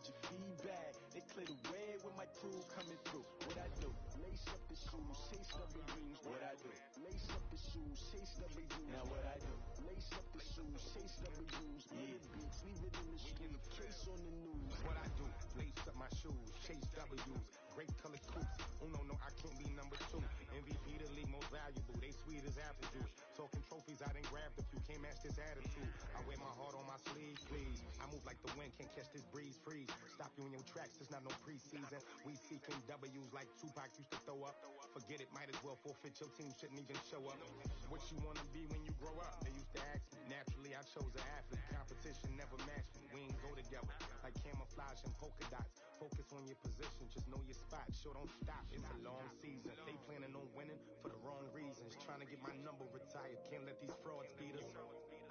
need your feedback. They clear the way when my crew coming through. What I do? Lace up the shoes, chase W's. What I do? Lace up the shoes, chase W's. Now what I do? Lace up the shoes, chase W's. Yeah, beats, leave it in the street, case on the news. What I do? Lace up my shoes, chase W's. Great color coops. Oh no, I can't be number 2. MVP the league most valuable. They sweet as apple juice. Talking trophies, I done grabbed a few. Can't match this attitude. I wear my heart on my sleeve, please. I move like the wind, can't catch this breeze, freeze. Stop you in your tracks, there's not no preseason. We seeking W's like Tupac used to throw up. Forget it, might as well forfeit. Your team shouldn't even show up. What you want to be when you grow up? They used to ask me. Naturally, I chose an athlete. Competition never matched me. We ain't go together like camouflage and polka dots. Focus on your position, just know your spot. Sure, don't stop. It's a long season. They planning on winning for the wrong reasons. Trying to get my number retired. Can't let these frauds beat us.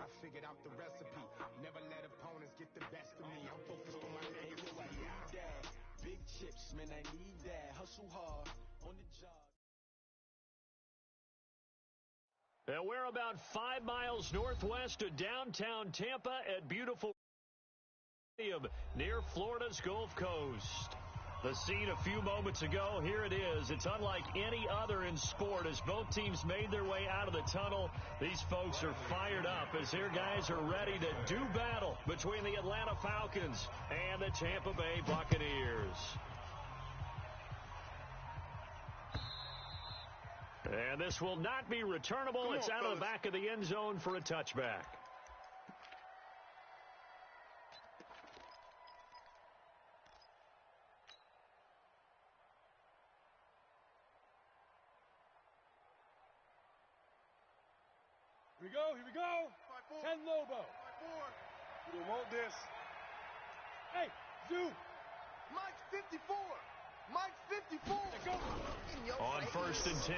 I figured out the recipe. Never let opponents get the best of me. I'm focused on my legacy. I need that. Big chips, man, I need that. Hustle hard on the job. And we're about 5 miles northwest of downtown Tampa at beautiful stadium near Florida's Gulf Coast. The scene a few moments ago, here it is. It's unlike any other in sport as both teams made their way out of the tunnel. These folks are fired up as their guys are ready to do battle between the Atlanta Falcons and the Tampa Bay Buccaneers. And this will not be returnable. It's out of the back of the end zone for a touchback. Here we go. 10 Lobo. You don't want this. Hey, Zoo. Mike's 54. Mike's 54. Go. On 1st and 10,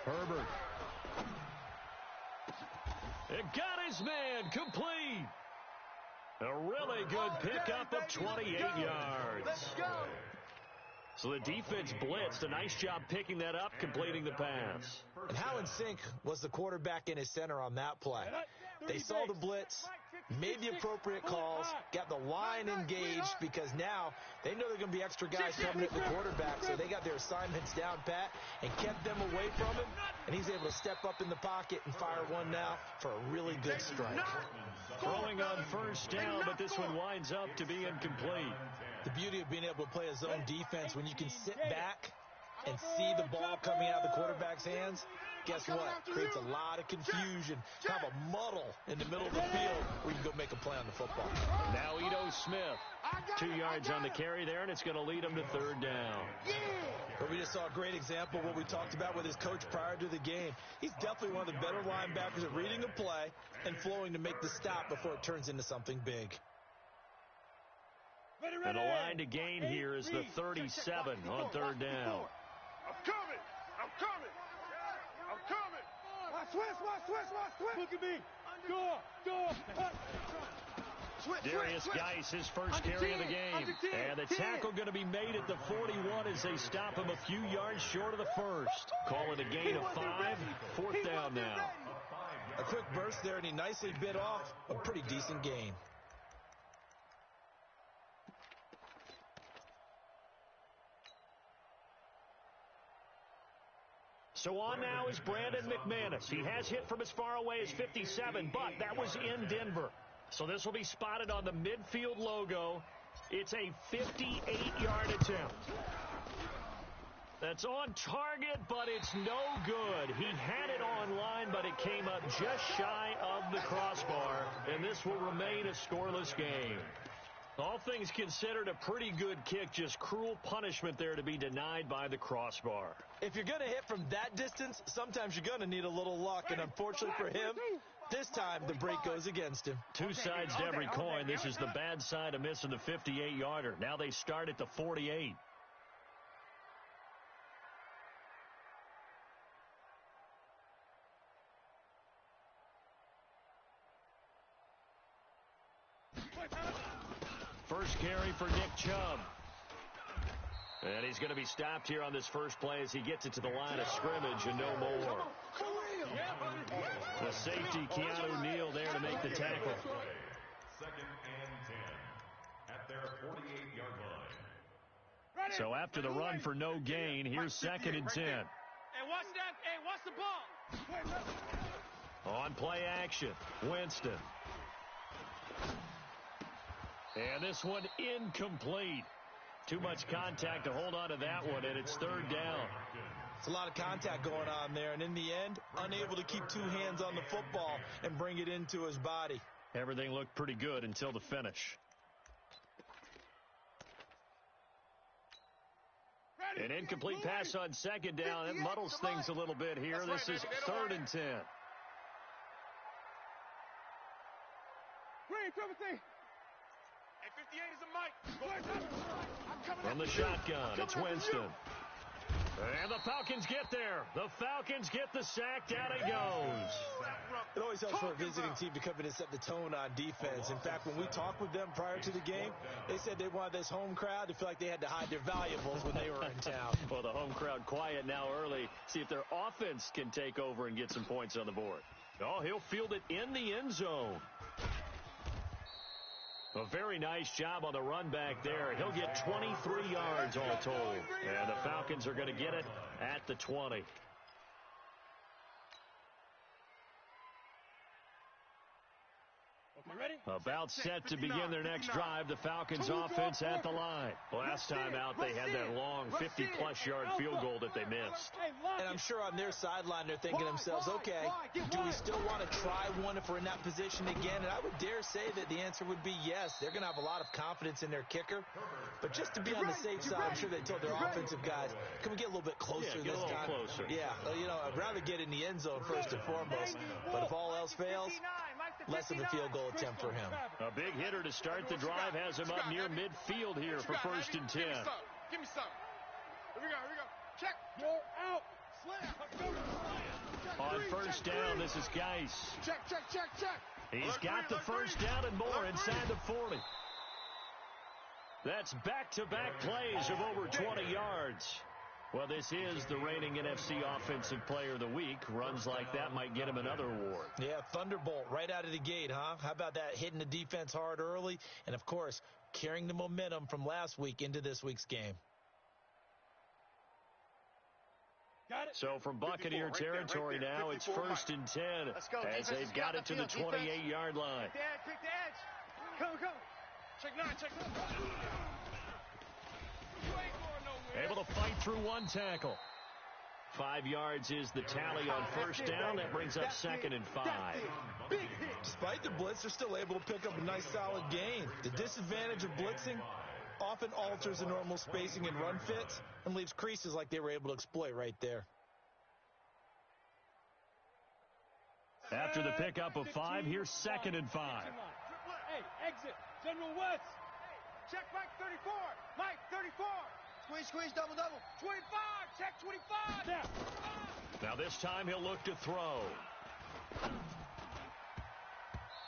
Herbert. It got his man complete. A really good pickup of 28 yards. Let's go. So the defense blitzed. A nice job picking that up, completing the pass. And how in sync was the quarterback and his center on that play? They saw the blitz, made the appropriate calls, got the line engaged because now they know they're going to be extra guys coming at the quarterback, so they got their assignments down pat and kept them away from him, and he's able to step up in the pocket and fire one now for a really good strike. Throwing on 1st down, but this one winds up to be incomplete. The beauty of being able to play a zone defense when you can sit back and see the ball coming out of the quarterback's hands, guess what? Creates a lot of confusion, kind of a muddle in the middle of the field where you can go make a play on the football. Now Ito Smith, 2 yards on the carry there, and it's going to lead him to 3rd down. But we just saw a great example of what we talked about with his coach prior to the game. He's definitely one of the better linebackers at reading a play and flowing to make the stop before it turns into something big. And the line to gain here is the 37 on 3rd down. I'm coming. Look at me. Go. Darius Geis, his first carry of the game. And the tackle going to be made at the 41 as they stop him a few yards short of the first. Call it a gain of 5. 4th down now. A quick burst there, and he nicely bit off a pretty decent gain. So on now is Brandon McManus. He has hit from as far away as 57, but that was in Denver. So this will be spotted on the midfield logo. It's a 58-yard attempt. That's on target, but it's no good. He had it on line, but it came up just shy of the crossbar, and this will remain a scoreless game. All things considered, a pretty good kick, just cruel punishment there to be denied by the crossbar. If you're going to hit from that distance, sometimes you're going to need a little luck, and unfortunately for him, this time the break goes against him. Two sides to every coin. This is the bad side of missing the 58-yarder. Now they start at the 48. First carry for Nick Chubb. And he's going to be stopped here on this first play as he gets it to the line of scrimmage and no more. The safety, Keanu Neal, there to make the tackle. 2nd and 10 at their So after the run for no gain, here's 2nd and 10. Hey, watch that. Hey, watch the ball. On play action, Winston. And this one incomplete. Too much contact to hold on to that one, and it's 3rd down. It's a lot of contact going on there, and in the end, unable to keep 2 hands on the football and bring it into his body. Everything looked pretty good until the finish. An incomplete pass on 2nd down. It muddles things a little bit here. This is 3rd and 10. Green, 17. Hey, 58 is a mic. From the shotgun, it's Winston. And the Falcons get there. The Falcons get the sack. Down he goes. It always helps for a visiting team to come in and set the tone on defense. In fact, when we talked with them prior to the game, they said they wanted this home crowd to feel like they had to hide their valuables when they were in town. Well, the home crowd quiet now early. See if their offense can take over and get some points on the board. Oh, he'll field it in the end zone. A very nice job on the run back there. He'll get 23 yards all told. And the Falcons are going to get it at the 20. About set to begin their next drive. The Falcons offense at the line. Last time out, they had that long 50-plus yard field goal that they missed. And I'm sure on their sideline, they're thinking to themselves, okay, do we still want to try one if we're in that position again? And I would dare say that the answer would be yes. They're going to have a lot of confidence in their kicker. But just to be on the safe side, I'm sure they told their offensive guys, can we get a little bit closer this time? Closer. Yeah, you know, I'd rather get in the end zone first and foremost. But if all else fails, less of a field goal attempt for him. A big hitter to start the drive has him up near midfield here for 1st and 10. Give me some. Here we go. Check. Go out. Slam. On 1st down, this is Geis. Check. He's got the 1st down and more inside the 40. That's back-to-back plays of over 20 yards. Well, this is the reigning NFC Offensive Player of the Week. Runs like that might get him another award. Yeah, thunderbolt right out of the gate, huh? How about that, hitting the defense hard early? And, of course, carrying the momentum from last week into this week's game. Got it. So from Buccaneer territory now, it's 1st and 10 as they've got it to the 28-yard line. Take the edge. Come. Check 9. Able to fight through one tackle. 5 yards is the tally on 1st down. That brings up 2nd and 5. Big hit. Despite the blitz, they're still able to pick up a nice solid gain. The disadvantage of blitzing often alters the normal spacing and run fits and leaves creases like they were able to exploit right there. After the pickup of 5, here's 2nd and 5. Hey, exit. General West. Check Mike 34. Mike 34. Squeeze, double. 25. Check 25. Now this time he'll look to throw.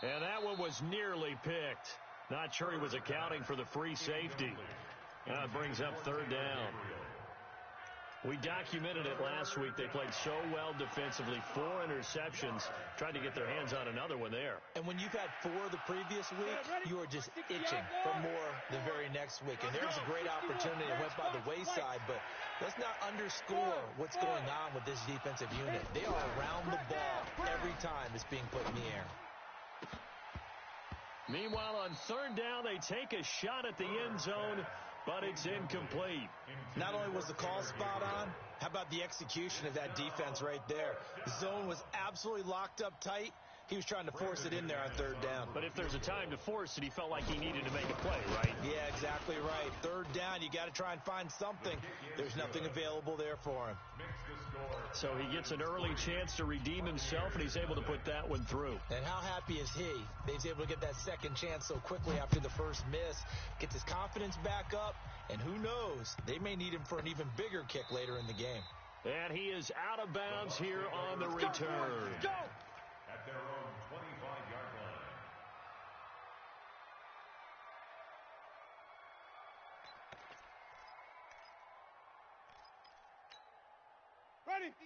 And that one was nearly picked. Not sure he was accounting for the free safety. That brings up 3rd down. We documented it last week. They played so well defensively. 4 interceptions. Tried to get their hands on another one there. And when you've had 4 the previous week, you are just itching for more the very next week. And there's a great opportunity that went by the wayside, but let's not underscore what's going on with this defensive unit. They are around the ball every time it's being put in the air. Meanwhile, on 3rd down, they take a shot at the end zone, but it's incomplete. Not only was the call spot on, how about the execution of that defense right there? The zone was absolutely locked up tight. He was trying to force it in there on 3rd down. But if there's a time to force it, he felt like he needed to make a play, right? Yeah, exactly right. 3rd down, you got to try and find something. There's nothing available there for him. So he gets an early chance to redeem himself, and he's able to put that one through. And how happy is he that he's able to get that second chance so quickly after the first miss, gets his confidence back up, and who knows, they may need him for an even bigger kick later in the game. And he is out of bounds here on the return. Go! At their own 25-yard line.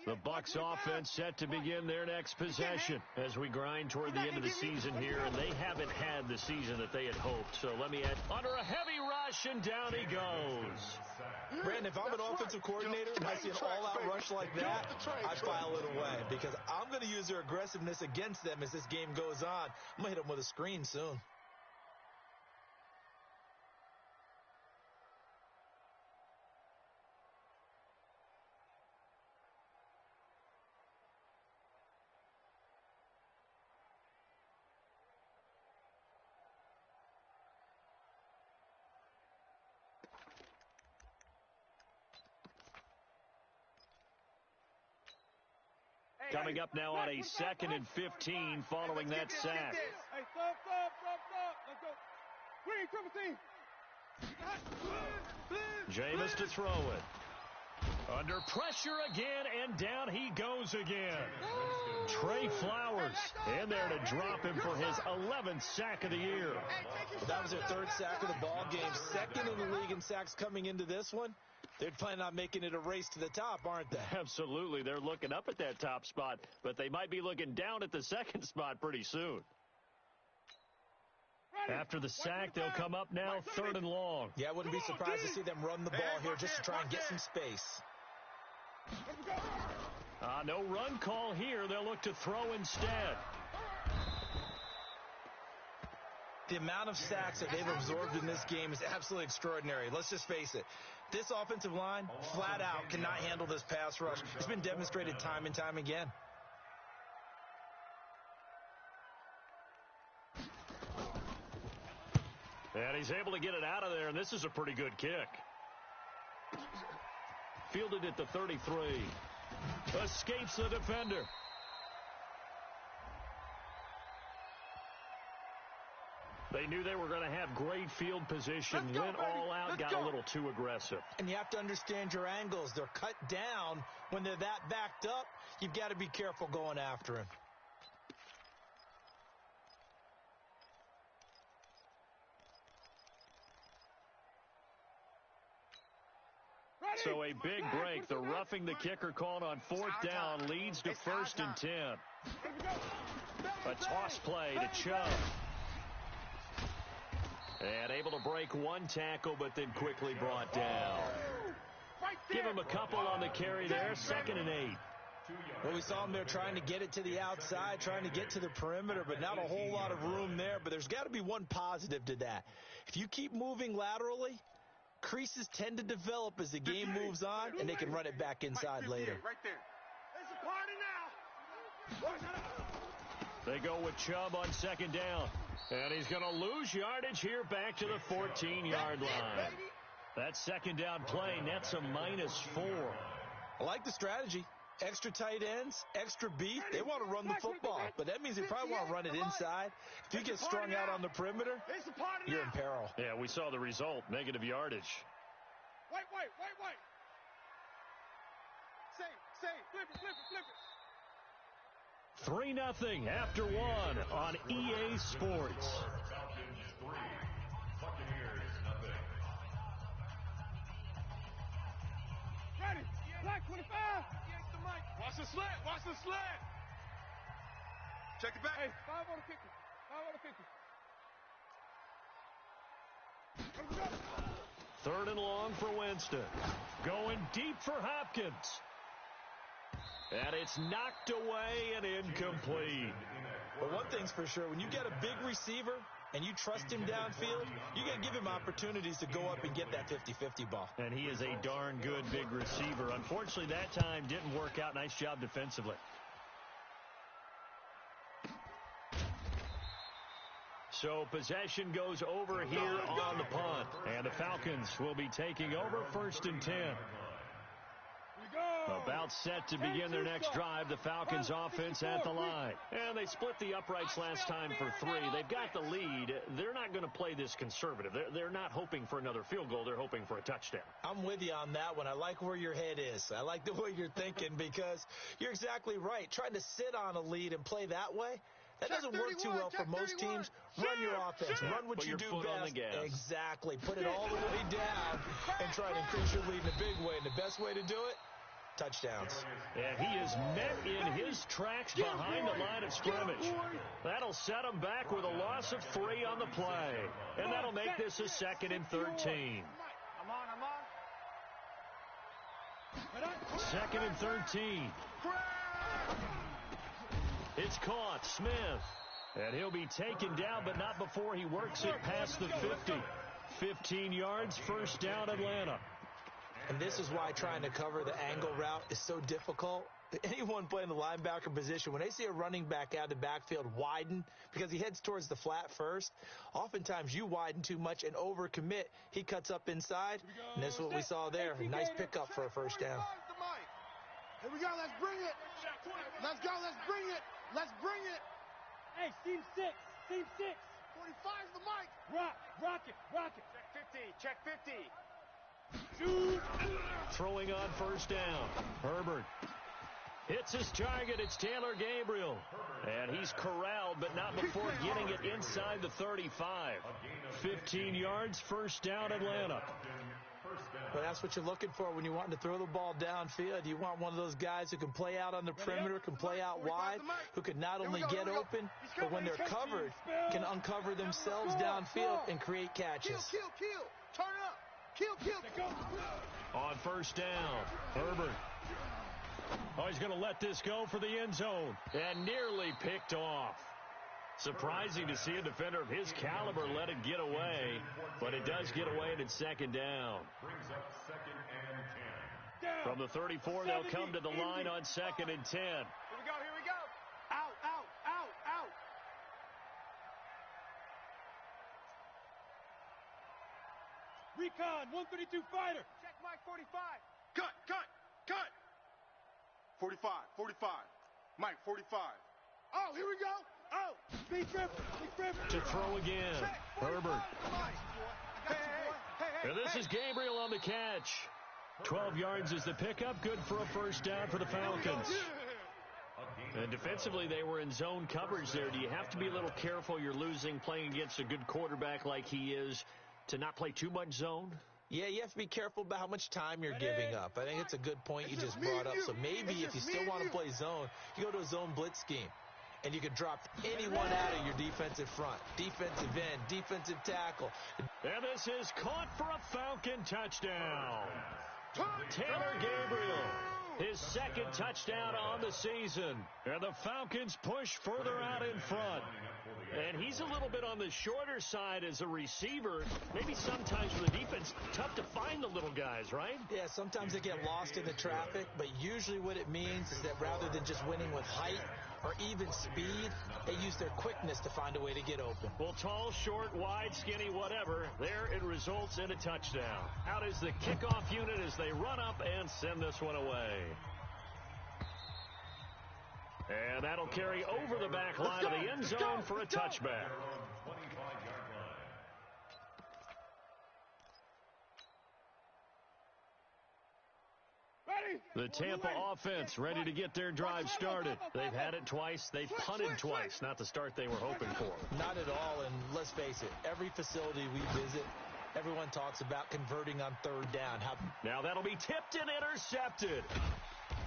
The Bucs offense set to begin their next possession as we grind toward the end of the season here, and they haven't had the season that they had hoped. So let me add, under a heavy rush, and down he goes. Brandon, if I'm an offensive coordinator and I see an all-out rush like that, I file it away because I'm going to use their aggressiveness against them as this game goes on. I'm going to hit them with a screen soon. Coming up now on a 2nd and 15 following that sack. Hey, stop. Let's go. Green, Jameis to throw it. Under pressure again, and down he goes again. Trey Flowers in there to drop him for his 11th sack of the year. That was their 3rd sack of the ball game. 2nd in the league in sacks coming into this one. They're planning on making it a race to the top, aren't they? Absolutely. They're looking up at that top spot, but they might be looking down at the 2nd spot pretty soon. After the sack, they'll come up now 3rd and long. Yeah, I wouldn't be surprised to see them run the ball here just to try and get some space. No run call here. They'll look to throw instead. The amount of sacks that they've absorbed in this game is absolutely extraordinary. Let's just face it. This offensive line, flat out, cannot handle this pass rush. It's been demonstrated time and time again. And he's able to get it out of there, and this is a pretty good kick. Fielded at the 33. Escapes the defender. They knew they were going to have great field position, went all out, got a little too aggressive. And you have to understand your angles. They're cut down. When they're that backed up, you've got to be careful going after him. So a big break. The roughing the kicker called on 4th down leads to 1st and 10. A toss play to Chubb. And able to break one tackle, but then quickly brought down. Give him a couple on the carry there. 2nd and 8. Well, we saw him there trying to get it to the outside, trying to get to the perimeter, but not a whole lot of room there. But there's got to be one positive to that. If you keep moving laterally, creases tend to develop as the game moves on, and they can run it back inside later. Right there. It's a party now. They go with Chubb on 2nd down. And he's going to lose yardage here back to the 14-yard line. That 2nd down play nets a -4. I like the strategy. Extra tight ends, extra beef. They want to run the football, but that means they probably want to run it inside. If you get strung out on the perimeter, you're in peril. Yeah, we saw the result, negative yardage. Wait. Say, flip it. 3-0 after 1 on EA Sports. Falcons 3, Buccaneers 0. Ready, Black 25. Watch the slant. Check it back. Hey, 5 on the 50. 3rd and long for Winston. Going deep for Hopkins. And it's knocked away and incomplete. But one thing's for sure, when you get a big receiver and you trust him downfield, you got to give him opportunities to go up and get that 50-50 ball. And he is a darn good big receiver. Unfortunately, that time didn't work out. Nice job defensively. So possession goes over here on the punt. And the Falcons will be taking over 1st and 10. About set to begin their next drive, the Falcons offense at the line. And they split the uprights last time for 3. They've got the lead. They're not going to play this conservative. They're not hoping for another field goal. They're hoping for a touchdown. I'm with you on that one. I like where your head is. I like the way you're thinking because you're exactly right. Trying to sit on a lead and play that way, that doesn't work too well for most teams. Run your offense. Run what you do best. Exactly. Put it all the way down and try to increase your lead in a big way. And the best way to do it, touchdowns. And he is met in his tracks behind the line of scrimmage. That'll set him back with a loss of 3 on the play. And that'll make this a 2nd and 13. Second and 13. It's caught. Smith. And he'll be taken down, but not before he works it past the 50. 15 yards, first down, Atlanta. And this is why trying to cover the angle route is so difficult. Anyone playing the linebacker position, when they see a running back out of the backfield widen because he heads towards the flat first, oftentimes you widen too much and overcommit. He cuts up inside, and that's what we saw there. Nice pickup for a first down. Here we go. Let's bring it. Let's go. Let's bring it. Let's bring it. Hey, team 6. Team 6. 45's the mic. Rock it. Check 50. Throwing on first down. Herbert hits his target. It's Taylor Gabriel. And he's corralled, but not before getting it inside the 35. 15 yards, first down, Atlanta. Well, that's what you're looking for when you're wanting to throw the ball downfield. You want one of those guys who can play out on the perimeter, can play out wide, who can not only get open, but when they're covered, can uncover themselves downfield and create catches. Kill. Turn up. Kill. On first down, Herbert. Oh, he's going to let this go for the end zone. And nearly picked off. Surprising to see a defender of his caliber let it get away, but it does get away and it's second down. Brings up 2nd and 10. From the 34, they'll come to the line on 2nd and 10. Here we go. Out. Recon, 132 fighter. Check Mike 45. Cut. 45. Mike 45. Oh, here we go. Oh. Big Trevor. To throw again. Herbert. Hey. And this is Gabriel on the catch. 12 yards is the pickup. Good for a first down for the Falcons. And defensively, they were in zone coverage there. Do you have to be a little careful? You're losing playing against a good quarterback like he is to not play too much zone? Yeah, you have to be careful about how much time you're giving up. I think it's a good point you just brought up. So maybe if you still want to play zone, you go to a zone blitz scheme. And you can drop anyone out of your defensive front. Defensive end, defensive tackle. And this is caught for a Falcon touchdown. Taylor Gabriel, his 2nd touchdown on the season. And the Falcons push further out in front. And he's a little bit on the shorter side as a receiver. Maybe sometimes for the defense, tough to find the little guys, right? Yeah, sometimes they get lost in the traffic, but usually what it means is that rather than just winning with height or even speed, they use their quickness to find a way to get open. Well, tall, short, wide, skinny, whatever, there it results in a touchdown. Out is the kickoff unit as they run up and send this one away. And that'll carry over the back line of the end zone for a touchback. The Tampa offense ready to get their drive started. They've had it twice. They've punted twice. Not the start they were hoping for. Not at all, and let's face it, every facility we visit, everyone talks about converting on third down. Now that'll be tipped and intercepted.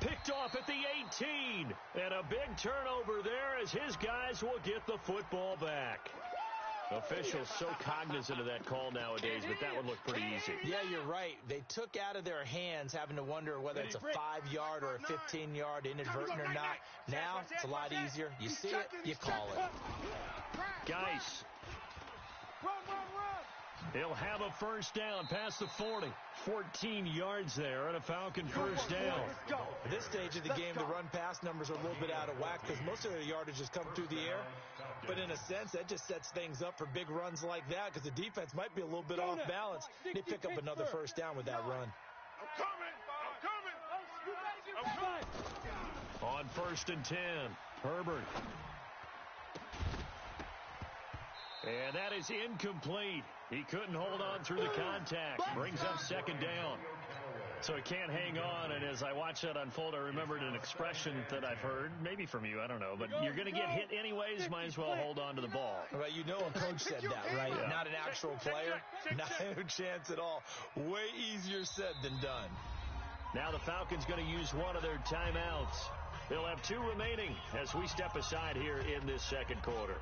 Picked off at the 18. And a big turnover there as his guys will get the football back. Officials so cognizant of that call nowadays, but that one looked pretty easy. Yeah, you're right. They took out of their hands having to wonder whether it's a 5-yard or a 15-yard inadvertent or not. Now, it's a lot easier. You see it, you call it. Geis. He'll have a first down past the 40. 14 yards there and a Falcon first down. At this stage of the game, the run-pass numbers are a little bit out of whack because most of their yardage has come through the air. But in a sense, that just sets things up for big runs like that because the defense might be a little bit off balance. They pick up another first down with that run. I'm coming. On first and 10, Herbert. And that is incomplete. He couldn't hold on through the contact. Brings up second down. So he can't hang on, and as I watch that unfold, I remembered an expression that I've heard, maybe from you, I don't know, but you're going to get hit anyways, might as well hold on to the ball. Well, you know a coach said that, right? Yeah. Not an actual player. Not a chance at all. Way easier said than done. Now the Falcons going to use one of their timeouts. They'll have 2 remaining as we step aside here in this second quarter.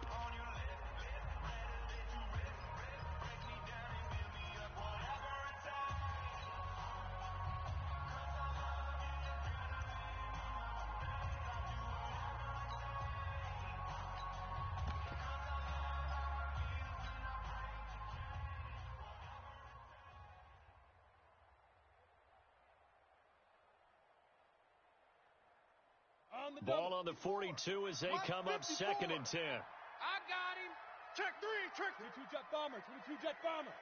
Ball on the 42 as they come up 2nd and 10. I got him. Check 3, check 22 jet bomber, 22 jet bomber.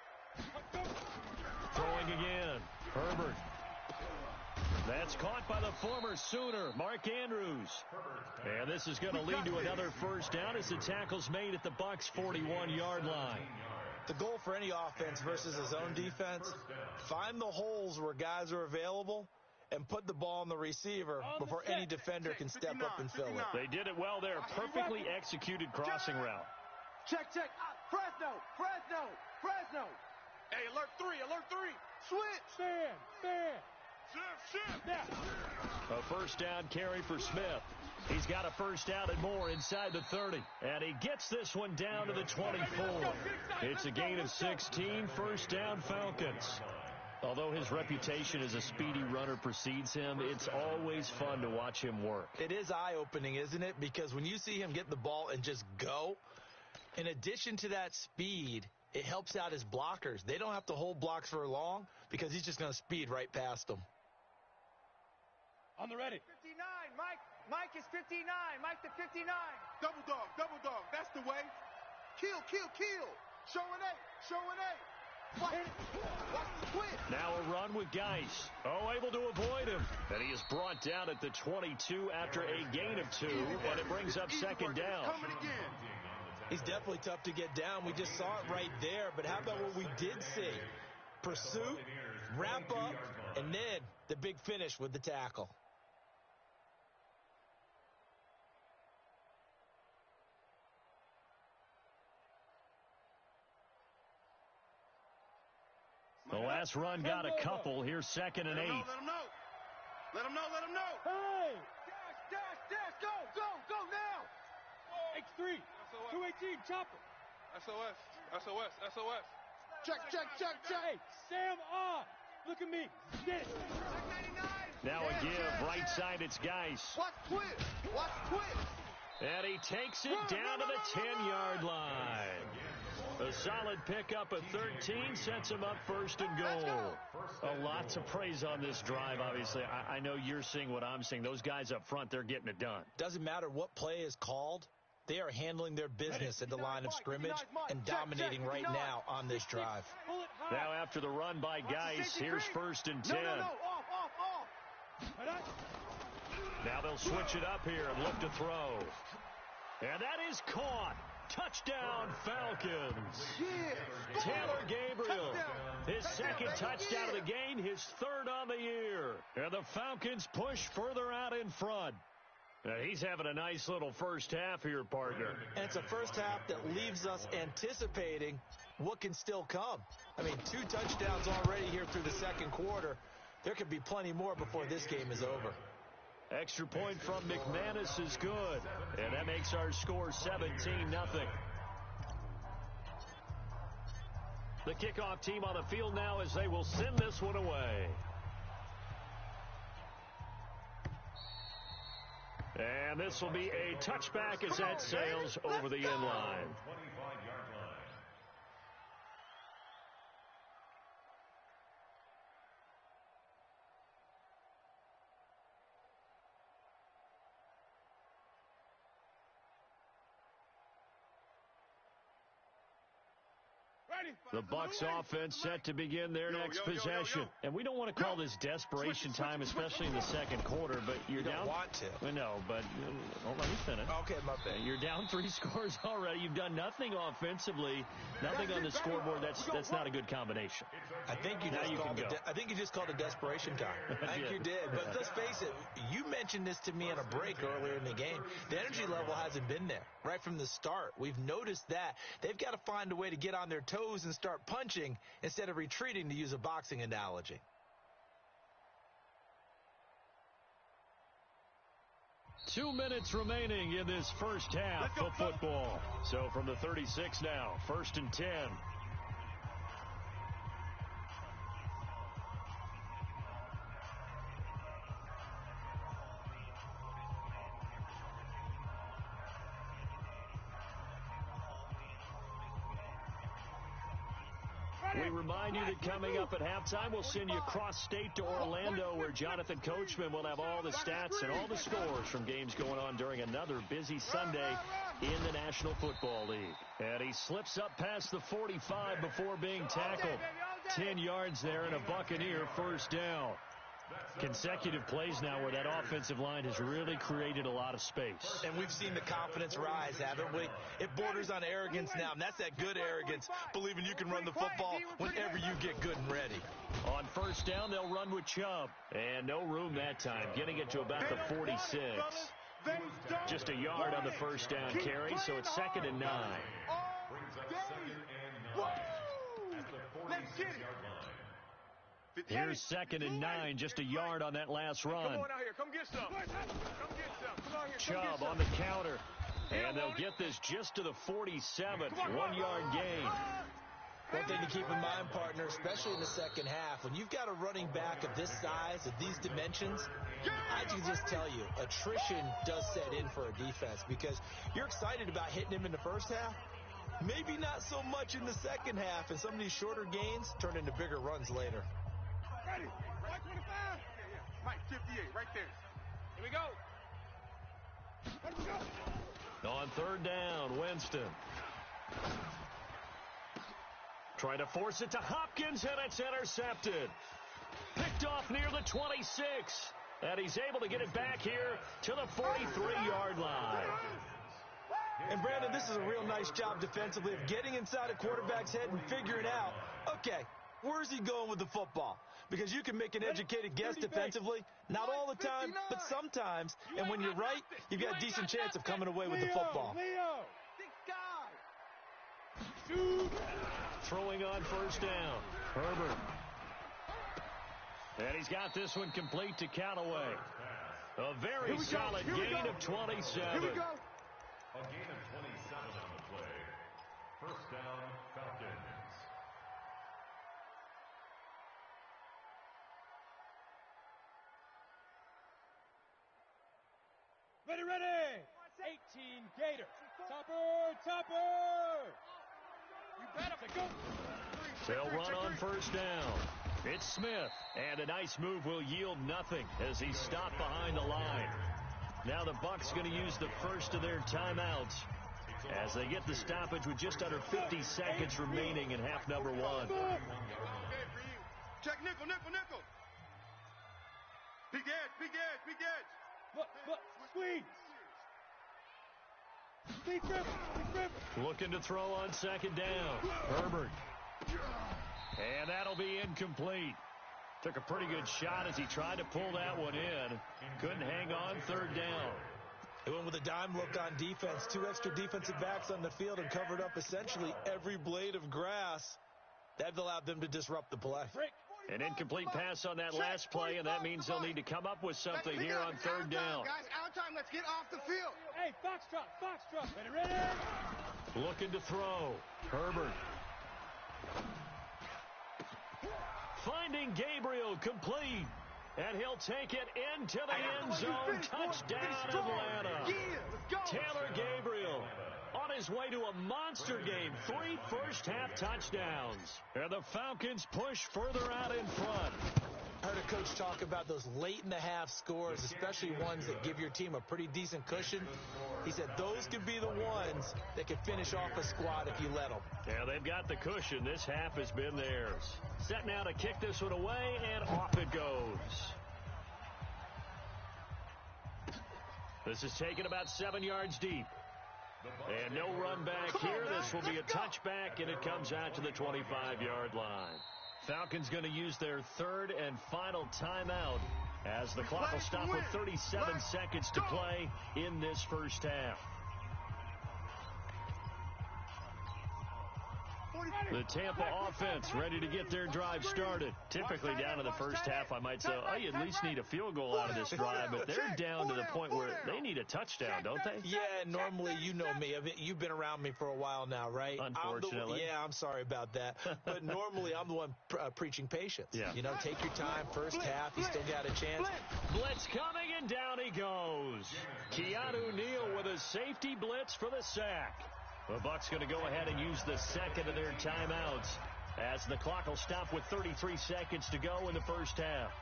Throwing again. Herbert. That's caught by the former Sooner, Mark Andrews. And this is going to lead to another first down as the tackle's made at the Bucs' 41-yard line. The goal for any offense versus his own defense, find the holes where guys are available and put the ball on the receiver before any defender can step up and fill it. They did it well there. Perfectly executed crossing route. Check. Fresno. Hey, alert 3. Switch. Stand. Shift. Now. A first down carry for Smith. He's got a first down and more inside the 30. And he gets this one down to the 24. It's a gain of 16. First down, Falcons. Although his reputation as a speedy runner precedes him, it's always fun to watch him work. It is eye-opening, isn't it? Because when you see him get the ball and just go, in addition to that speed, it helps out his blockers. They don't have to hold blocks for long because he's just going to speed right past them. On the ready. 59, Mike is 59. Mike to 59. Double dog. That's the way. Kill. Showing eight. Watch the twist. Now a run with Geis. Able to avoid him. And he is brought down at the 22 after a gain of 2, and it brings up second down. Coming again. He's definitely tough to get down. We just saw it right there. But how about what we did see? Pursuit, wrap up, and then the big finish with the tackle. The last run got a couple. Here's 2nd and 8. Let him know. Hey! Dash, go now. X3, 218, chopper. SOS. Check. Hey, Sam on. Look at me. Get it. Now a give. Right side, it's Geis. Watch twist. And he takes it down to the 10-yard line. A solid pickup of 13 sets him up 1st and goal. A lot to praise on this drive, obviously. I know you're seeing what I'm seeing. Those guys up front, they're getting it done. Doesn't matter what play is called. They are handling their business at the line of scrimmage and dominating right now on this drive. Now after the run by Geis, here's 1st and 10. Off. Now they'll switch it up here and look to throw. And that is caught. Touchdown, Falcons. Yeah. Taylor Gabriel, his second touchdown of the game, his 3rd on the year. And the Falcons push further out in front. He's having a nice little first half here, partner. And it's a first half that leaves us anticipating what can still come. I mean, 2 touchdowns already here through the second quarter. There could be plenty more before this game is over. Extra point from McManus is good. And that makes our score 17-0. The kickoff team on the field now as they will send this one away. And this will be a touchback as that sails over the end line. The Bucs offense set to begin their next possession. And we don't want to call this desperation time, especially in the second quarter, but you're down. You don't want to. No, but don't let me finish. Okay, my bad. You're down 3 scores already. You've done nothing offensively, nothing on the scoreboard. That's not a good combination. I think you just called it desperation time. I think you did. But let's face it, you mentioned this to me on a break earlier in the game. The energy level hasn't been there right from the start. We've noticed that. They've got to find a way to get on their toes and start punching instead of retreating, to use a boxing analogy. 2 minutes remaining in this first half of football. So from the 36 now, 1st and 10. We remind you that coming up at halftime, we'll send you cross-state to Orlando, where Jonathan Coachman will have all the stats and all the scores from games going on during another busy Sunday in the National Football League. And he slips up past the 45 before being tackled. 10 yards there and a Buccaneer first down. Consecutive plays now where that offensive line has really created a lot of space. And we've seen the confidence rise, haven't we? It borders on arrogance now, and that's that good arrogance, believing you can run the football whenever you get good and ready. On first down, they'll run with Chubb. And no room that time, getting it to about the 46. Just a yard on the first down carry, so it's 2nd and 9. Brings up 2nd and 9 at the 46-yard line. Here's 2nd and 9, just a yard on that last run. Come on out here. Come get some. Come get some. Come on here. Chubb on the counter. And they'll get this just to the 47. 1-yard gain. One thing to keep in mind, partner, especially in the second half, when you've got a running back of this size, of these dimensions, I can just tell you, attrition does set in for a defense because you're excited about hitting him in the first half. Maybe not so much in the second half, and some of these shorter gains turn into bigger runs later. Ready? Right 25? Yeah. Mike, 58, right there. Here we go. Let me go. On 3rd down, Winston. Trying to force it to Hopkins, and it's intercepted. Picked off near the 26. And he's able to get it back here to the 43-yard line. And, Brandon, this is a real nice job defensively of getting inside a quarterback's head and figuring out, okay, where's he going with the football? Because you can make an educated guess defensively, not all the time, but sometimes. And when you're right, you've got a decent chance of coming away with the football. Throwing on first down, Herbert. And he's got this one complete to Callaway. A very solid gain of 27. Here we go. A gain of 27 on the play. First down, Falcons. Ready. 18 Gator. Topper. You better go. They'll run on first down. It's Smith, and a nice move will yield nothing as he's stopped behind the line. Now the Bucs going to use the first of their timeouts as they get the stoppage with just under 50 seconds remaining in half number 1. Check nickel. Big edge. Look, squeeze. Big grip. Looking to throw on 2nd down. Herbert. And that'll be incomplete. Took a pretty good shot as he tried to pull that one in. Couldn't hang on 3rd down. It went with a dime look on defense. 2 extra defensive backs on the field and covered up essentially every blade of grass. That allowed them to disrupt the play. An incomplete pass on that last play, and that means they'll need to come up with something here on 3rd down. Guys, out time. Let's get off the field. Hey, foxtrot. Ready. Looking to throw. Herbert. Finding Gabriel complete. And he'll take it into the end zone. Touchdown, Atlanta. Taylor Gabriel on his way to a monster game. 3 first-half touchdowns. And the Falcons push further out in front. I heard a coach talk about those late-in-the-half scores, especially ones that give your team a pretty decent cushion. He said those could be the ones that could finish off a squad if you let them. Yeah, they've got the cushion. This half has been theirs. Set now to kick this one away, and off it goes. This is taken about 7 yards deep. And no run back here. This will be a touchback, and it comes out to the 25-yard line. Falcons going to use their 3rd and final timeout as the clock will stop with 37 seconds to play in this first half. The Tampa offense ready to get their drive started. Typically down in the first half, I might say, oh, you at least need a field goal out of this drive, but they're down to the point where they need a touchdown, don't they? Yeah, normally, you know me. You've been around me for a while now, right? Unfortunately. I'm sorry about that. But normally, I'm the one preaching patience. Yeah. You know, take your time. First half, you still got a chance. Blitz coming, and down he goes. Keanu Neal with a safety blitz for the sack. The Bucs going to go ahead and use the second of their timeouts as the clock will stop with 33 seconds to go in the first half.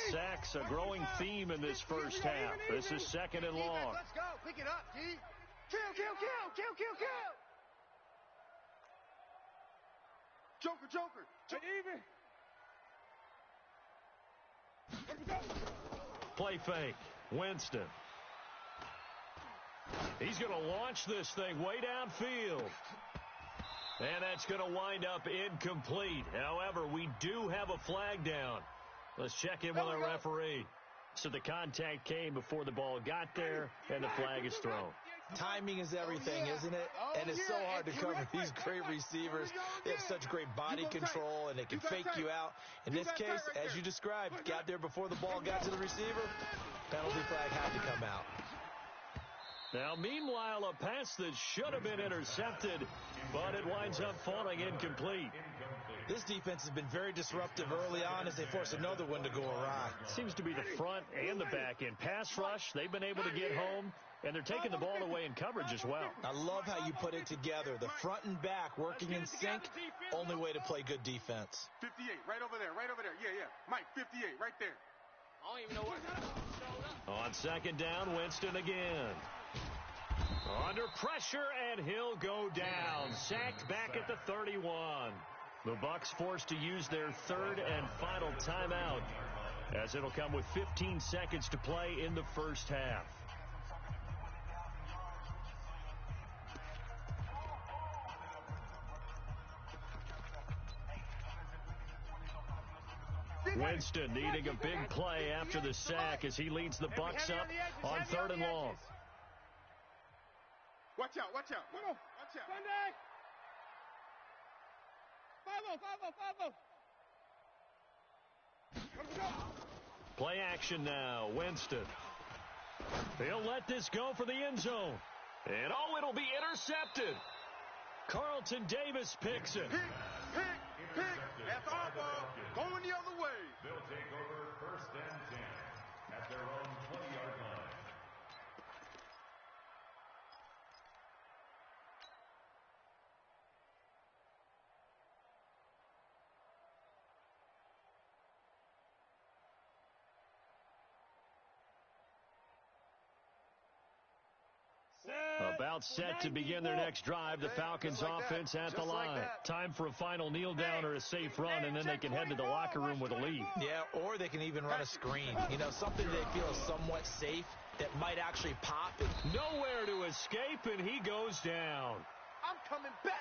Sacks a growing theme in this first half. This is second and long. Let's go. Pick it up, G. Kill, kill, kill, kill, kill, kill. Joker, Joker. Play fake. Winston. He's going to launch this thing way downfield. And that's going to wind up incomplete. However, we do have a flag down. Let's check in with our referee. So the contact came before the ball got there, and the flag is thrown. Timing is everything, isn't it? And it's so hard to cover these great receivers. They have such great body control, and they can fake you out. In this case, as you described, got there before the ball got to the receiver. Penalty flag had to come out. Now, meanwhile, a pass that should have been intercepted, but it winds up falling incomplete. This defense has been very disruptive early on as they force another one to go awry. Seems to be the front and the back end. Pass rush, they've been able to get home, and they're taking the ball away in coverage as well. I love how you put it together. The front and back working in sync, only way to play good defense. 58, right over there, right over there. Yeah, yeah. Mike, 58, right there. I don't even know what. On second down, Winston again. Under pressure, and he'll go down. Sacked back at the 31. The Bucs forced to use their third and final timeout, as it'll come with 15 seconds to play in the first half. Winston needing a big play after the sack as he leads the Bucs up on third and long. Watch out, watch out. Watch out. Sunday. 5-0. Play action now. Winston. He'll let this go for the end zone. And oh, it'll be intercepted. Carlton Davis picks it. Pick. That's our ball. Going the other way. They'll take over first and 10 at their own 20-yard line. About set to begin their next drive. The Falcons offense at the line. Time for a final kneel down or a safe run, and then they can head to the locker room with a lead. Yeah, or they can even run a screen. You know, something they feel is somewhat safe that might actually pop. Nowhere to escape, and he goes down. I'm coming back.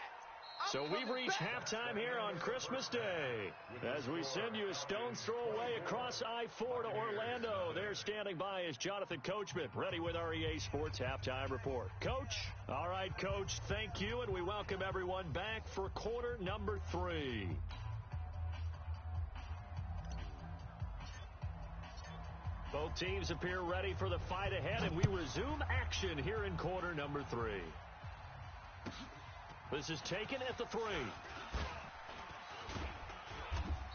So we've reached halftime here on Christmas Day as we send you a stone's throw away across I-4 to Orlando. There standing by is Jonathan Coachman, ready with our EA Sports Halftime Report. Coach? All right, Coach, thank you, and we welcome everyone back for quarter number 3. Both teams appear ready for the fight ahead, and we resume action here in quarter number 3. This is taken at the 3.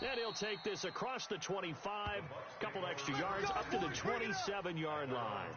And he'll take this across the 25, couple extra yards, up to the 27-yard line.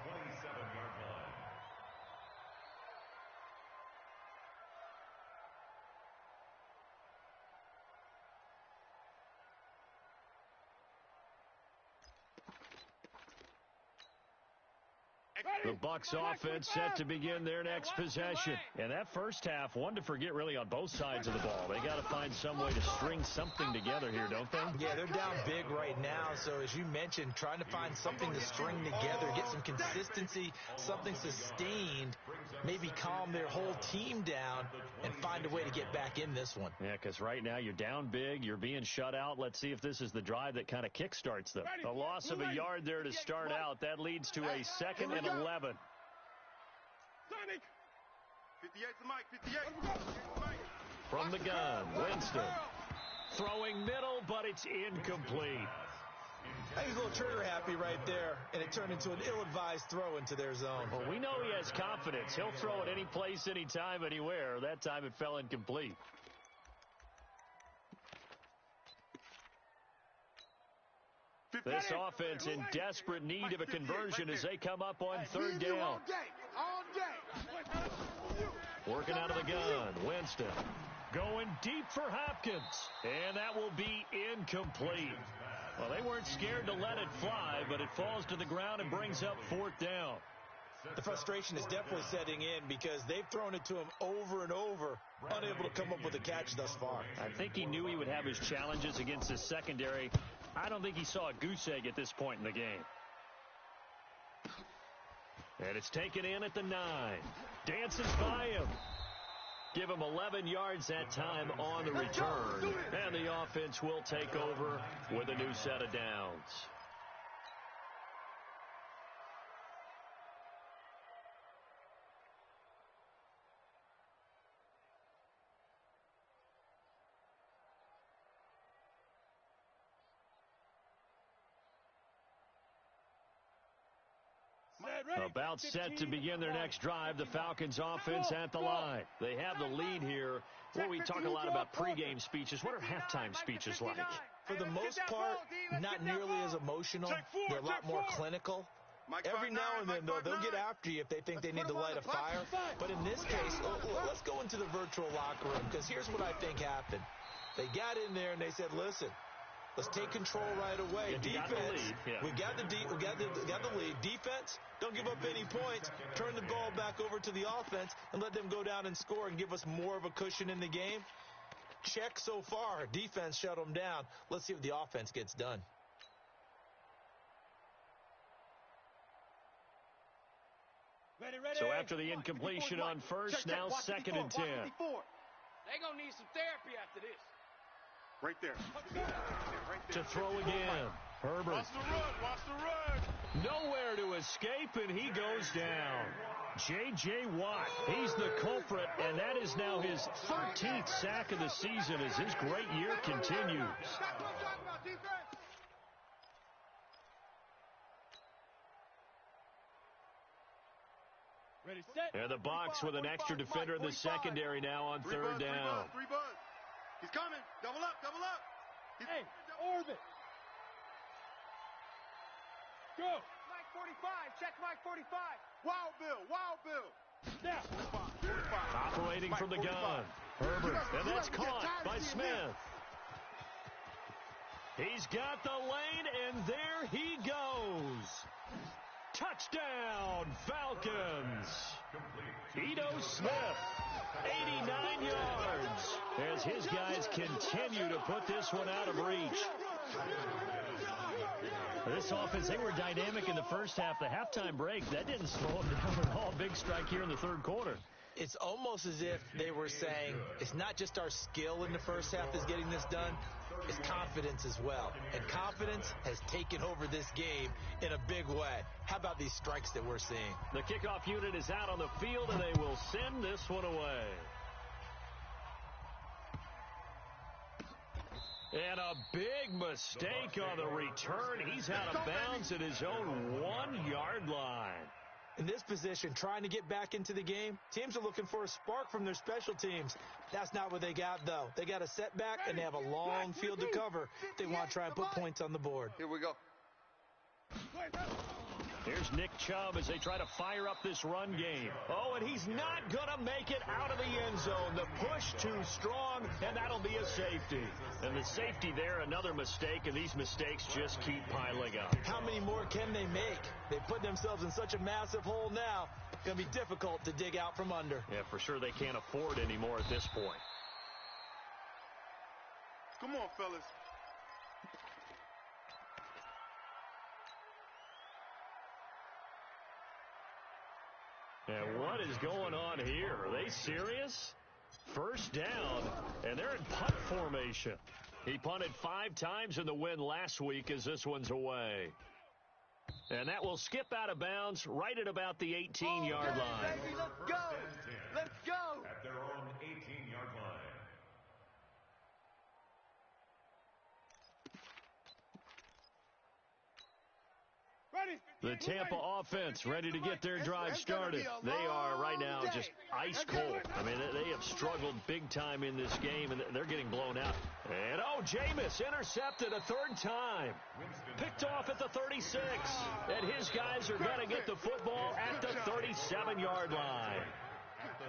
The Bucs offense set to begin their next possession. And that first half, one to forget really on both sides of the ball. They got to find some way to string something together here, don't they? Yeah, they're down big right now. So as you mentioned, trying to find something to string together, get some consistency, something sustained, maybe calm their whole team down and find a way to get back in this one. Yeah, because right now you're down big, you're being shut out. Let's see if this is the drive that kind of kickstarts them. A loss of a yard there to start out. That leads to a 2nd and 11. Sonic. 58's the mic. 58. From the gun, Winston. Throwing middle, but it's incomplete. I think he's a little trigger happy right there, and it turned into an ill-advised throw into their zone. Well, we know he has confidence. He'll throw it any place, anytime, anywhere. That time it fell incomplete. This offense in desperate need of a conversion as they come up on third down. Working out of the gun, Winston. Going deep for Hopkins, and that will be incomplete. Well, they weren't scared to let it fly, but it falls to the ground and brings up fourth down. The frustration is definitely setting in because they've thrown it to him over and over, unable to come up with a catch thus far. I think he knew he would have his challenges against his secondary. I don't think he saw a goose egg at this point in the game. And it's taken in at the 9. Dances by him. Give him 11 yards that time on the return. And the offense will take over with a new set of downs. About set to begin their next drive, the Falcons offense at the line. They have the lead here. Well, we talk a lot about pregame speeches. What are halftime speeches like? For the most part, not nearly as emotional. They're a lot more clinical. Every now and then, though, they'll get after you if they think they need to light a fire. But in this case, let's go into the virtual locker room, because here's what I think happened. They got in there and they said, listen, let's take control right away. Defense, we got the lead. Defense, don't give up any points. Turn the ball back over to the offense and let them go down and score and give us more of a cushion in the game. Check so far. Defense shut them down. Let's see what the offense gets done. So after the incompletion on first, now second and 10. They're going to need some therapy after this. Right there. To throw again. Herbert. Watch the run. Nowhere to escape, and he goes down. J.J. Watt, he's the culprit, and that is now his 13th sack of the season as his great year continues. Ready, set. And the box with an extra defender in the secondary now on third down. Three buzz. He's coming. Double up. Hey, orbit. Go. Mike 45. Check Mike 45. Wild Bill. Now. 45. Operating from the gun. Herbert. And that's caught by Smith. He's got the lane, and there he goes. Touchdown, Falcons. Ito Smith, 89 yards, as his guys continue to put this one out of reach. This offense, they were dynamic in the first half. The halftime break, that didn't slow them down at all. Big strike here in the third quarter. It's almost as if they were saying, it's not just our skill in the first half that's getting this done, it's confidence as well. And confidence has taken over this game in a big way. How about these strikes that we're seeing? The kickoff unit is out on the field, and they will send this one away. And a big mistake on the return. He's out of bounds at his own 1-yard line. In this position, trying to get back into the game, teams are looking for a spark from their special teams. That's not what they got, though. They got a setback, and they have a long field to cover if they want to try and put points on the board. Here we go. Here's Nick Chubb as they try to fire up this run game. Oh, and he's not going to make it out of the end zone. The push too strong, and that'll be a safety. And the safety there, another mistake, and these mistakes just keep piling up. How many more can they make? They put themselves in such a massive hole now. It's going to be difficult to dig out from under. Yeah, for sure they can't afford anymore at this point. Come on, fellas. And what is going on here? Are they serious? First down, and they're in punt formation. He punted 5 times in the win last week as this one's away. And that will skip out of bounds right at about the 18-yard line. Baby, let's go. Let's go. At their own 18-yard line. The Tampa offense ready to get their drive started. They are right now just ice cold. I mean, they have struggled big time in this game, and they're getting blown out. And, Jameis intercepted a third time. Picked off at the 36. And his guys are going to get the football at the 37-yard line.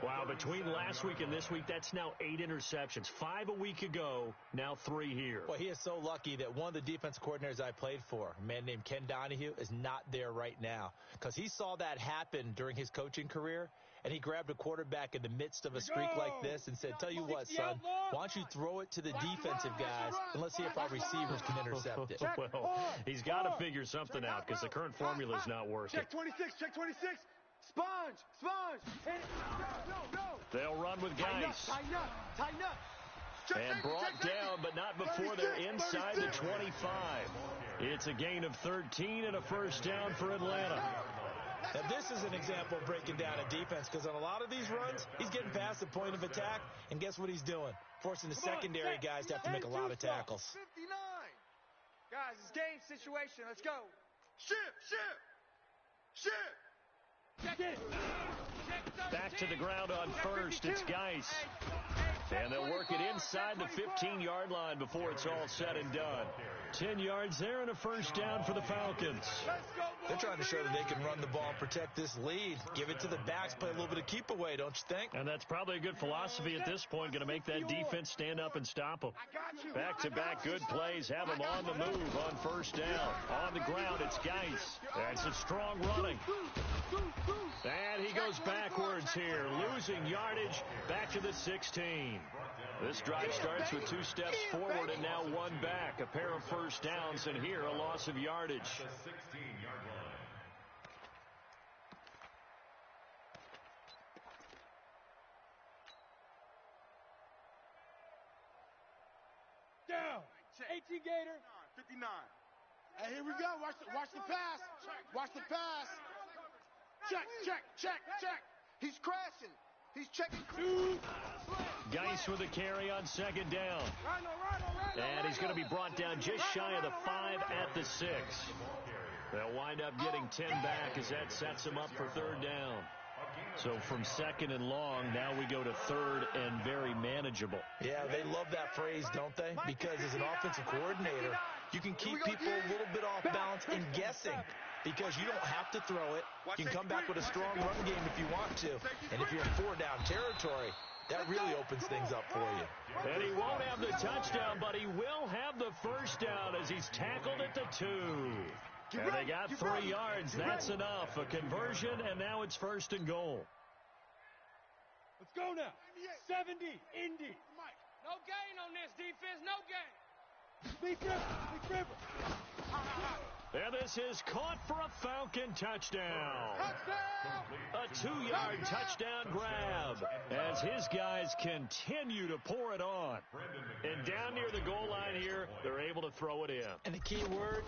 Wow, between last week and this week, that's now 8 interceptions. 5 a week ago, now 3 here. Well, he is so lucky that one of the defense coordinators I played for, a man named Ken Donahue, is not there right now. Because he saw that happen during his coaching career, and he grabbed a quarterback in the midst of a streak like this and said, tell you what, son, why don't you throw it to the defensive guys, and let's see if our receivers can intercept it. Well, he's got to figure something out because the current formula is not working. Check 26, check 26. Sponge. No. They'll run with Geis. Tighten up. And brought down, but not before they're inside the 25. It's a gain of 13 and a first down for Atlanta. Now, this is an example of breaking down a defense because on a lot of these runs, he's getting past the point of attack, and guess what he's doing? Forcing the secondary guys to have to make a lot of tackles. 59. Guys, it's game situation. Let's go. Ship. Back to the ground on first. It's Geis. And they'll work it inside the 15-yard line before it's all said and done. 10 yards there and a first down for the Falcons. They're trying to show that they can run the ball and protect this lead. Give it to the backs, play a little bit of keep away, don't you think? And that's probably a good philosophy at this point, going to make that defense stand up and stop them. Back-to-back good plays, have them on the move on first down. On the ground, it's Geis. That's a strong running. And he goes backwards here, losing yardage back to the 16. This drive starts with 2 steps forward and now 1 back. A pair of first downs, and here a loss of yardage. The 16-yard line. Down. 18 Gator. 59. Hey, here we go. Watch the pass. Watch the pass. Check. He's crashing. He's checking. Geis with a carry on second down. And he's going to be brought down just shy of the 5 at the 6. They'll wind up getting 10 back as that sets them up for third down. So from second and long, now we go to third and very manageable. Yeah, they love that phrase, don't they? Because as an offensive coordinator, you can keep people a little bit off balance and guessing because you don't have to throw it. You can come back with a strong run game if you want to. And if you're in 4-down territory, that really opens things up for you. And he won't have the touchdown, but he will have the first down as he's tackled at the 2. And they got 3 yards. That's enough. A conversion, and now it's first and goal. Let's go now. 70, Indy. No gain on this defense. No gain. Big dribble. And this is caught for a Falcon touchdown. A 2-yard touchdown grab as his guys continue to pour it on. And down near the goal line here, they're able to throw it in. And the key word,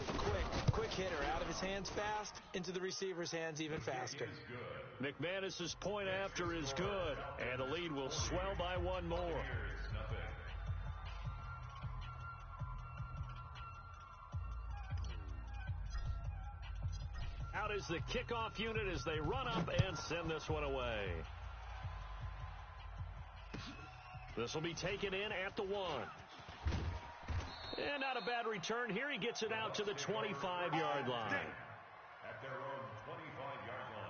quick hitter. Out of his hands fast, into the receiver's hands even faster. McManus's point after is good, and the lead will swell by 1 more. Out is the kickoff unit as they run up and send this one away. This will be taken in at the 1. And not a bad return here. He gets it out to the 25-yard line. At their own 25-yard line.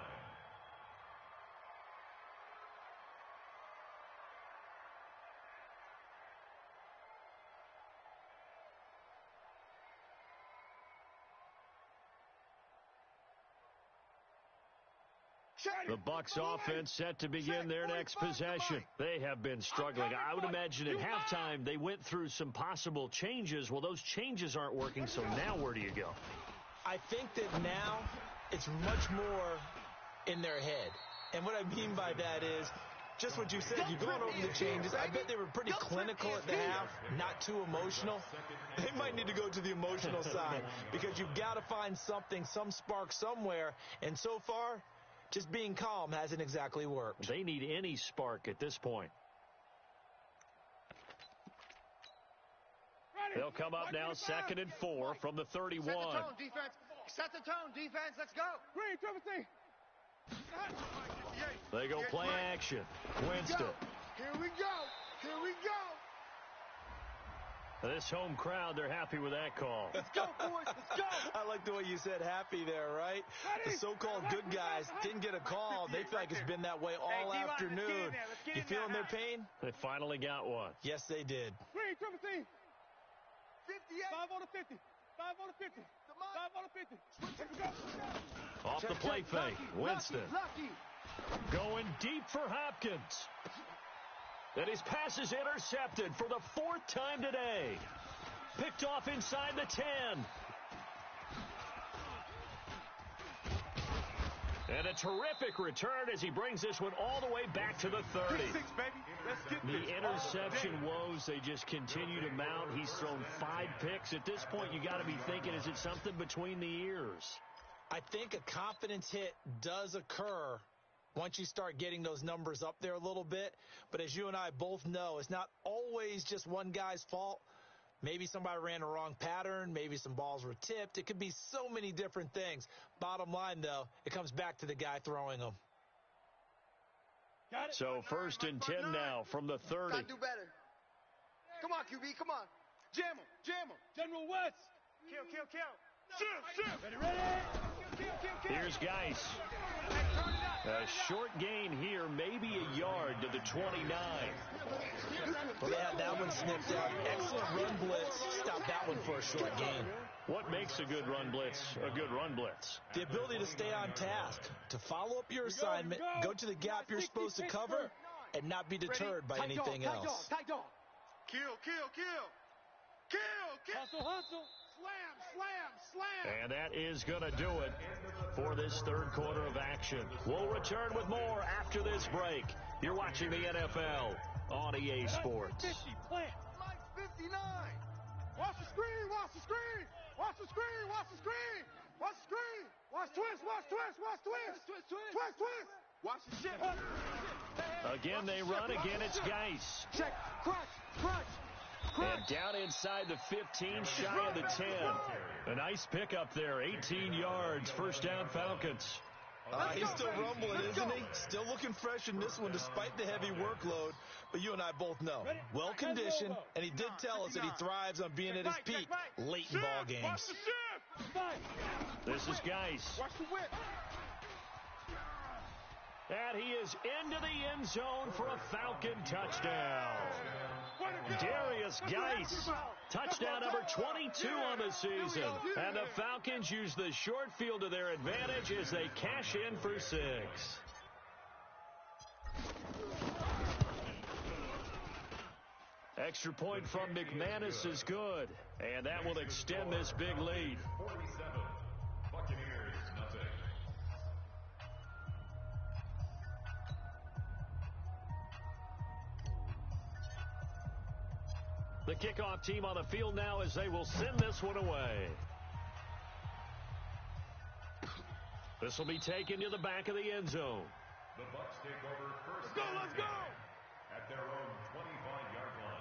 The Bucs offense set to begin their next possession. They have been struggling. I would imagine at halftime they went through some possible changes. Well, those changes aren't working, so now where do you go? I think that now it's much more in their head. And what I mean by that is just what you said. You're going over the changes. I bet they were pretty clinical at the half, not too emotional. They might need to go to the emotional side because you've got to find something, some spark somewhere. And so far, just being calm hasn't exactly worked. They need any spark at this point. They'll come up now 2nd and 4 from the 31. Set the tone, defense. Set the tone, defense. Let's go. Green, Timothy. They go play action. Winston. Here we go. Here we go. This home crowd, they're happy with that call. Let's go, boys. Let's go. I like the way you said happy there, right? The so-called good guys didn't get a call. They feel like it's been that way all afternoon. You feeling their pain? They finally got one. Yes, they did. Green, Timothy. 58. 5 on the 50. 5 on the 50. 5 on the 50. Off the play fake. Winston. Lucky. Going deep for Hopkins. And his pass is intercepted for the 4th time today. Picked off inside the 10. And a terrific return as he brings this one all the way back to the 30. The interception woes, they just continue to mount. He's thrown 5 picks. At this point, you got to be thinking, is it something between the ears? I think a confidence hit does occur once you start getting those numbers up there a little bit. But as you and I both know, it's not always just one guy's fault. Maybe somebody ran a wrong pattern. Maybe some balls were tipped. It could be so many different things. Bottom line, though, it comes back to the guy throwing them. So 1st and 10 now from the 30. Gotta do better. Come on, QB. Come on. Jam him. Jam him. General West. Kill, kill, kill. Ready, ready. Here's Geis. A short gain here, maybe a yard to the 29. Well, they had that one snipped out. Excellent run blitz. Stop that one for a short gain. What makes a good run blitz a good run blitz? The ability to stay on task, to follow up your assignment, go to the gap you're supposed to cover, and not be deterred by anything else. Tight dog. Kill, kill, kill. Kill, kill. Hustle, hustle. Slam, slam, slam. And that is going to do it for this 3rd quarter of action. We'll return with more after this break. You're watching the NFL on EA Sports. 50, plant. Mike 59. Watch the screen, watch the screen. Watch the screen, watch the screen. Watch the screen. Watch twist, watch twist, watch twist. Twist, twist. Twist, twist. Watch the shit. Again, they run. Again, it's Geis. Check, crunch, crunch. And down inside the 15, shy of the 10. A nice pickup there, 18 yards, 1st down Falcons. He's still rumbling, isn't he? Still looking fresh in this one despite the heavy workload. But you and I both know, well-conditioned, and he did tell us that he thrives on being at his peak late in ball games. This is Geis. Watch the whip. And he is into the end zone for a Falcon touchdown. Darius Geis, touchdown number 22 on the season. And the Falcons use the short field to their advantage as they cash in for 6. Extra point from McManus is good, and that will extend this big lead. 47, Buccaneers, nothing. The kickoff team on the field now as they will send this one away. This will be taken to the back of the end zone. The Bucs take over 1st. Let's go, let's go. At their own 25-yard line.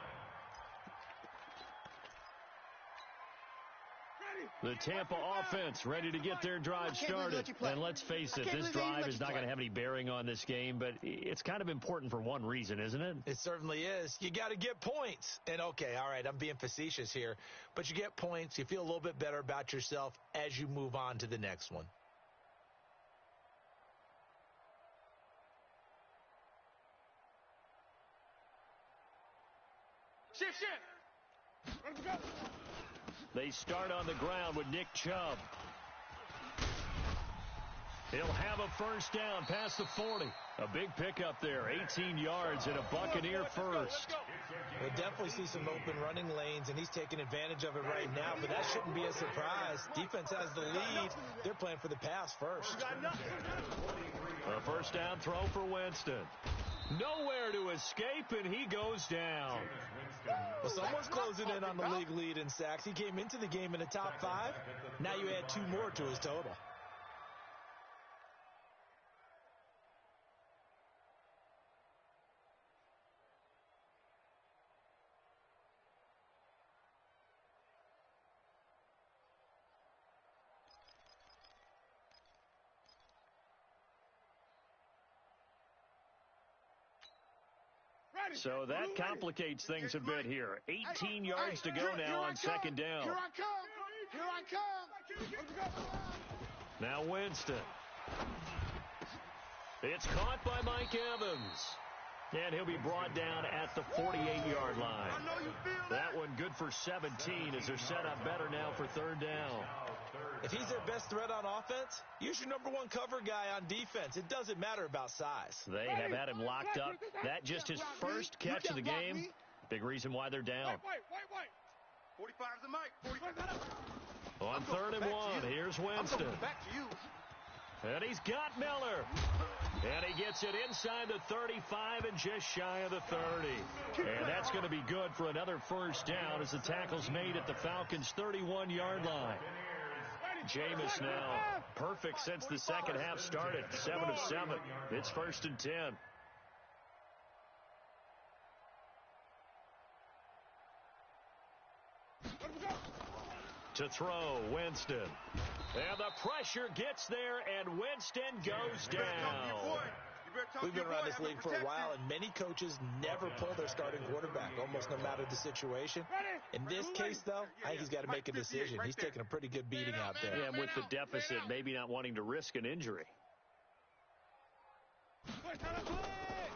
The Tampa offense ready to get their drive started. And let's face it, this drive is not going to have any bearing on this game, but it's kind of important for one reason, isn't it? It certainly is. You got to get points. And okay, all right, I'm being facetious here, but you get points. You feel a little bit better about yourself as you move on to the next one. Shift, shift. Let's go. They start on the ground with Nick Chubb. He'll have a 1st down past the 40. A big pickup there, 18 yards and a Buccaneer first. We'll definitely see some open running lanes, and he's taking advantage of it right now, but that shouldn't be a surprise. Defense has the lead. They're playing for the pass first. A 1st down throw for Winston. Nowhere to escape, and he goes down. Well, someone's closing in on the league lead in sacks. He came into the game in the top 5. Now you add 2 more to his total. So that complicates things a bit here. 18 yards to go now on second down. Here I come. Here I come. Now Winston. It's caught by Mike Evans. And he'll be brought down at the 48-yard line. That one good for 17 as they're set up better now for third down. If he's their best threat on offense, use your number 1 cover guy on defense. It doesn't matter about size. They have had him locked up. That just his first catch of the game. Big reason why they're down. 45's the mic. 45. On third and 1, here's Winston. Back to you. And he's got Miller. And he gets it inside the 35 and just shy of the 30. And that's going to be good for another first down as the tackle's made at the Falcons' 31-yard line. Jameis now perfect since the second half started. 7 of 7. It's first and 10. To throw, Winston. And the pressure gets there, and Winston goes down. We've been around this league for a while, and many coaches never pull their starting quarterback, almost no matter the situation. In this case, though, I think he's got to make a decision. He's taking a pretty good beating out there. Yeah, and with the deficit, maybe not wanting to risk an injury.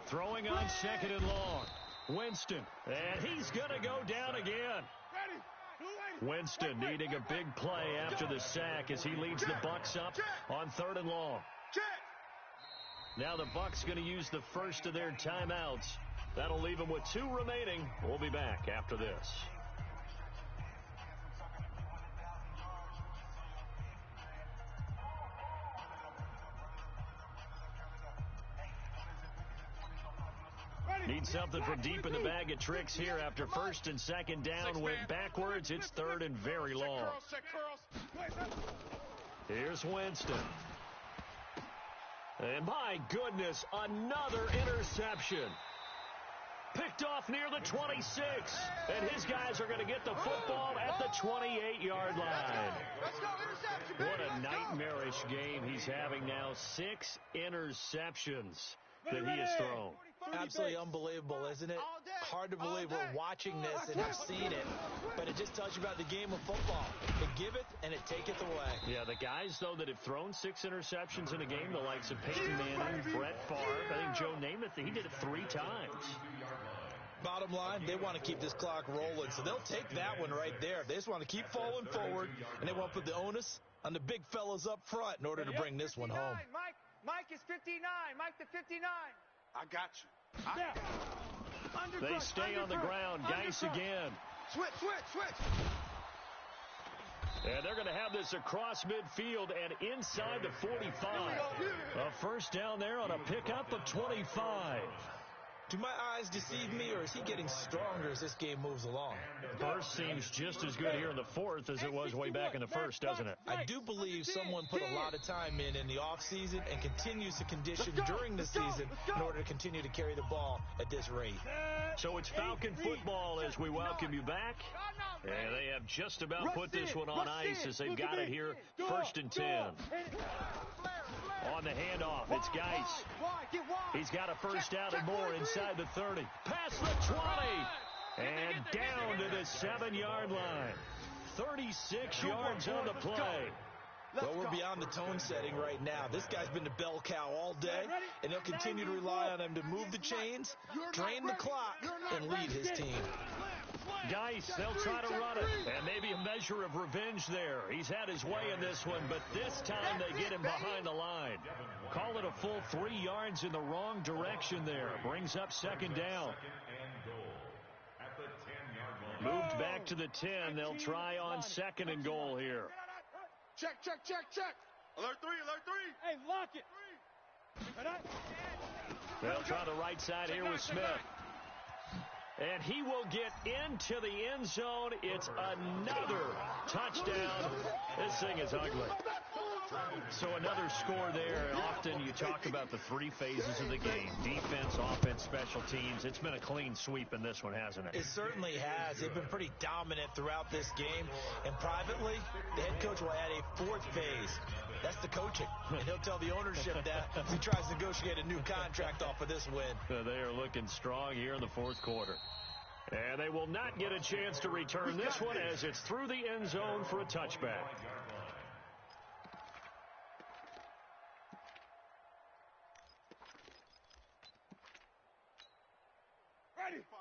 Throwing on second and long. Winston, and he's going to go down again. Winston needing a big play after the sack as he leads the Bucs up on third and long. Now the Bucs going to use the first of their timeouts. That'll leave them with 2 remaining. We'll be back after this. Need something from deep in the bag of tricks here after first and second down went backwards. It's third and very long. Here's Winston. And my goodness, another interception. Picked off near the 26. And his guys are going to get the football at the 28-yard line. What a nightmarish game he's having now. 6 interceptions that he has thrown. Absolutely unbelievable, isn't it? Hard to believe we're watching this and have seen it, but it just tells you about the game of football. It giveth and it taketh away. Yeah, the guys, though, that have thrown 6 interceptions in a game, the likes of Peyton Manning, Brett Favre, I think Joe Namath, he did it 3 times. Bottom line, they want to keep this clock rolling, so they'll take that one right there. They just want to keep falling forward, and they want to put the onus on the big fellas up front in order to bring this one home. Mike is 59. Mike the 59. I got you. They stay on the ground. Geis again. Switch. And they're going to have this across midfield and inside the 45. A first down there on a pickup of 25. Do my eyes deceive me, or is he getting stronger as this game moves along? First seems just as good here in the fourth as it was way back in the first, doesn't it? I do believe someone put a lot of time in the offseason and continues to condition during the season in order to continue to carry the ball at this rate. So it's Falcon football as we welcome you back. And they have just about put this one on ice as they've got it here, first and 10. On the handoff, it's Geis. He's got a first down and more inside the 30. Past the 20. And down to the 7-yard line. 36 yards on the play. Well, we're beyond the tone setting right now. This guy's been the bell cow all day, and he'll continue to rely on him to move the chains, drain the clock, and lead his team. Geis, they'll try to run it, and maybe a measure of revenge there. He's had his way in this one, but this time they get him behind the line. Call it a full 3 yards in the wrong direction there. Brings up second down. Moved back to the 10. They'll try on second and goal here. Check. Alert 3. Hey, lock it. They'll try the right side here with Smith. And he will get into the end zone. It's another touchdown. This thing is ugly. So another score there. Often you talk about the three phases of the game: defense, offense, special teams. It's been a clean sweep in this one, hasn't it? It certainly has. They've been pretty dominant throughout this game. And privately, the head coach will add a fourth phase. That's the coaching. And he'll tell the ownership that as he tries to negotiate a new contract off of this win. They are looking strong here in the fourth quarter. And they will not get a chance to return this one as it's through the end zone for a touchback.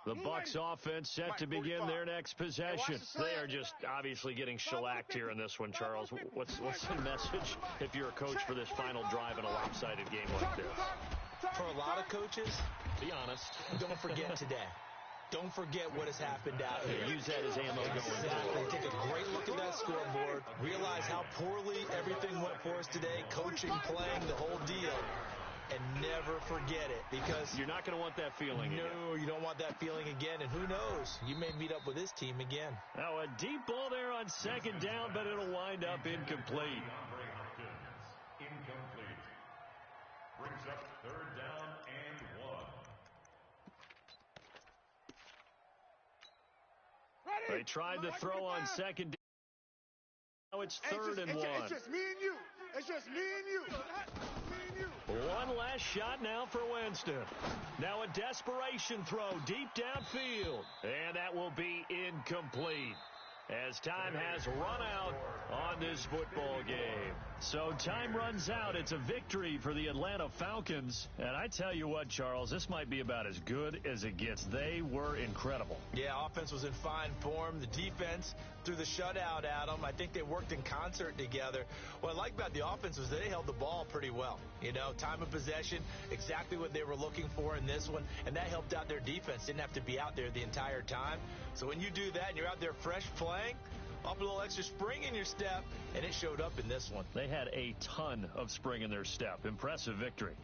The Bucs offense set to begin their next possession. They are just obviously getting shellacked here in this one, Charles. What's the message if you're a coach for this final drive in a lopsided game like this? For a lot of coaches, be honest, don't forget today. Don't forget what has happened out here. Use that as ammo going forward. Take a great look at that scoreboard. Realize how poorly everything went for us today. Coaching, playing, the whole deal. And never forget it, because you're not going to want that feeling again. No, you don't want that feeling again. And who knows? You may meet up with this team again. Now a deep ball there on second down, but it'll wind up incomplete. Incomplete. Brings up third down and 1. They tried to throw on second down. Now it's third and 1. It's just me and you. It's just me and you. One last shot now for Winston. Now a desperation throw deep downfield. And that will be incomplete, as time has run out on this football game. So time runs out. It's a victory for the Atlanta Falcons. And I tell you what, Charles, this might be about as good as it gets. They were incredible. Yeah, offense was in fine form. The defense threw the shutout at them. I think they worked in concert together. What I like about the offense was they held the ball pretty well. You know, time of possession, exactly what they were looking for in this one. And that helped out their defense. Didn't have to be out there the entire time. So when you do that and you're out there fresh playing, up a little extra spring in your step, and it showed up in this one. They had a ton of spring in their step. Impressive victory.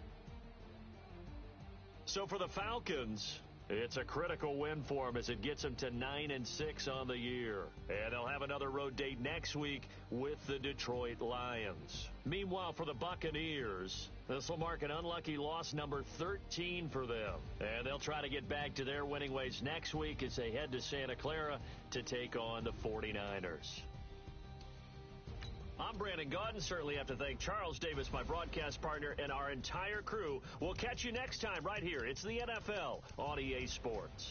So for the Falcons, it's a critical win for them as it gets them to 9-6 on the year. And they'll have another road date next week with the Detroit Lions. Meanwhile, for the Buccaneers, this will mark an unlucky loss number 13 for them. And they'll try to get back to their winning ways next week as they head to Santa Clara to take on the 49ers. I'm Brandon Gaudin. Certainly have to thank Charles Davis, my broadcast partner, and our entire crew. We'll catch you next time right here. It's the NFL on EA Sports.